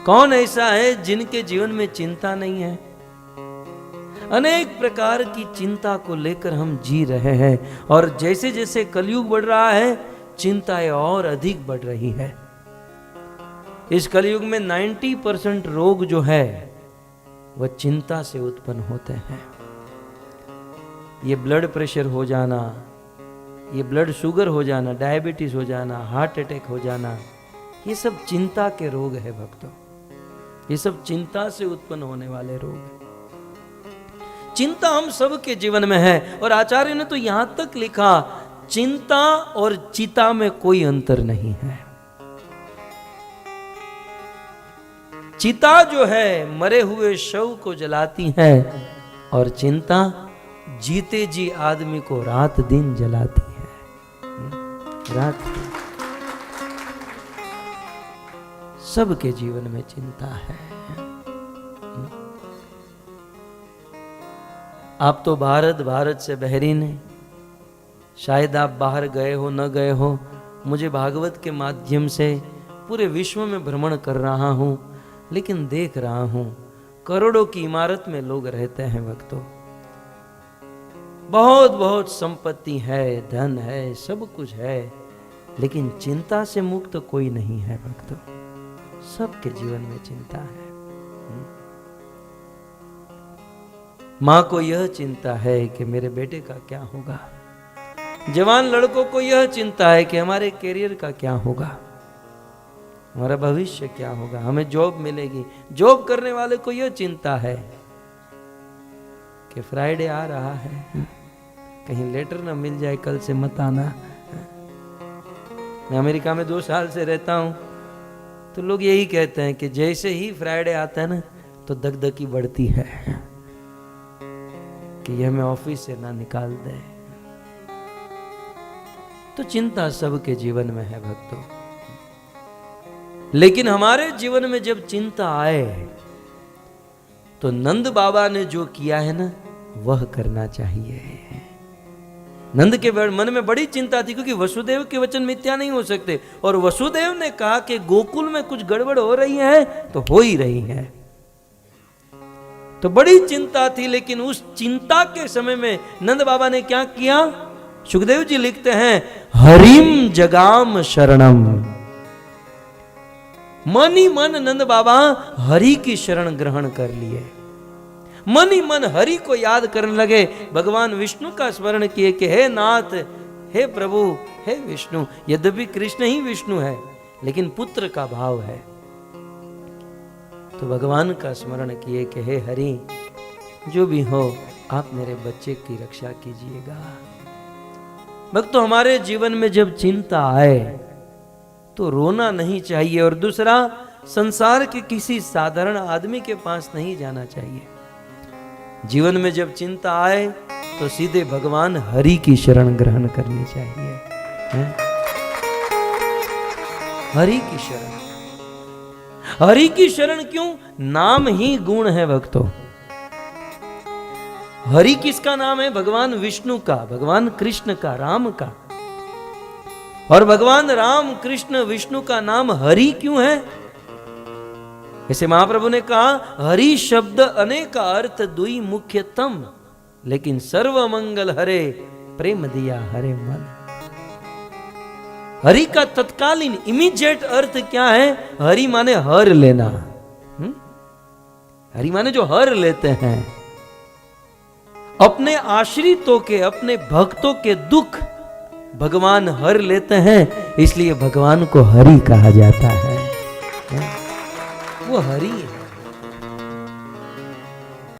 कौन ऐसा है जिनके जीवन में चिंता नहीं है? अनेक प्रकार की चिंता को लेकर हम जी रहे हैं, और जैसे जैसे कलयुग बढ़ रहा है चिंताएं और अधिक बढ़ रही है। इस कलयुग में 90% रोग जो है वह चिंता से उत्पन्न होते हैं। ये ब्लड प्रेशर हो जाना, ये ब्लड शुगर हो जाना, डायबिटीज हो जाना, हार्ट अटैक हो जाना, ये सब चिंता के रोग है भक्तों। ये सब चिंता से उत्पन्न होने वाले रोग हैं। चिंता हम सब के जीवन में है, और आचार्य ने तो यहां तक लिखा, चिंता और चिता में कोई अंतर नहीं है। चिता जो है मरे हुए शव को जलाती है, और चिंता जीते जी आदमी को रात दिन जलाती है। रात दिन सबके जीवन में चिंता है। आप तो भारत से बहरीन हैं, शायद आप बाहर गए हो न गए हो। मुझे भागवत के माध्यम से पूरे विश्व में भ्रमण कर रहा हूं, लेकिन देख रहा हूं करोड़ों की इमारत में लोग रहते हैं भक्तों। बहुत बहुत संपत्ति है, धन है, सब कुछ है, लेकिन चिंता से मुक्त कोई नहीं है भक्तों। सबके जीवन में चिंता है। मां को यह चिंता है कि मेरे बेटे का क्या होगा। जवान लड़कों को यह चिंता है कि हमारे कैरियर का क्या होगा, हमारा भविष्य क्या होगा, हमें जॉब मिलेगी। जॉब करने वाले को यह चिंता है कि फ्राइडे आ रहा है, कहीं लेटर ना मिल जाए, कल से मत आना। मैं अमेरिका में 2 साल से रहता हूं, तो लोग यही कहते हैं कि जैसे ही फ्राइडे आता है ना, तो दगदगी बढ़ती है कि यह हमें ऑफिस से ना निकाल दे। तो चिंता सबके जीवन में है भक्तों। लेकिन हमारे जीवन में जब चिंता आए, तो नंद बाबा ने जो किया है ना, वह करना चाहिए। नंद के मन में बड़ी चिंता थी, क्योंकि वसुदेव के वचन मिथ्या नहीं हो सकते, और वसुदेव ने कहा कि गोकुल में कुछ गड़बड़ हो रही है, तो हो ही रही है। तो बड़ी चिंता थी। लेकिन उस चिंता के समय में नंद बाबा ने क्या किया? सुखदेव जी लिखते हैं, हरिम जगाम शरणम। मन ही मन नंद बाबा हरि की शरण ग्रहण कर लिए। मन ही मन हरि को याद करने लगे, भगवान विष्णु का स्मरण किए कि हे नाथ, हे प्रभु, हे विष्णु। यद्यपि कृष्ण ही विष्णु है, लेकिन पुत्र का भाव है। तो भगवान का स्मरण किए कि हे हरि, जो भी हो आप मेरे बच्चे की रक्षा कीजिएगा। भक्तों, हमारे जीवन में जब चिंता आए तो रोना नहीं चाहिए, और दूसरा, संसार के किसी साधारण आदमी के पास नहीं जाना चाहिए। जीवन में जब चिंता आए तो सीधे भगवान हरि की शरण ग्रहण करनी चाहिए। हरि की शरण। हरि की शरण क्यों? नाम ही गुण है भक्तों। हरि किसका नाम है? भगवान विष्णु का, भगवान कृष्ण का, राम का। और भगवान राम, कृष्ण, विष्णु का नाम हरि क्यों है? ऐसे महाप्रभु ने कहा, हरि शब्द अनेक अर्थ दुई मुख्यतम, लेकिन सर्व मंगल हरे प्रेम दिया हरे मन। हरि का तत्कालीन इमीडिएट अर्थ क्या है? हरि माने हर लेना। हरि माने जो हर लेते हैं। अपने आश्रितों के, अपने भक्तों के दुख भगवान हर लेते हैं, इसलिए भगवान को हरि कहा जाता है। वो हरि है।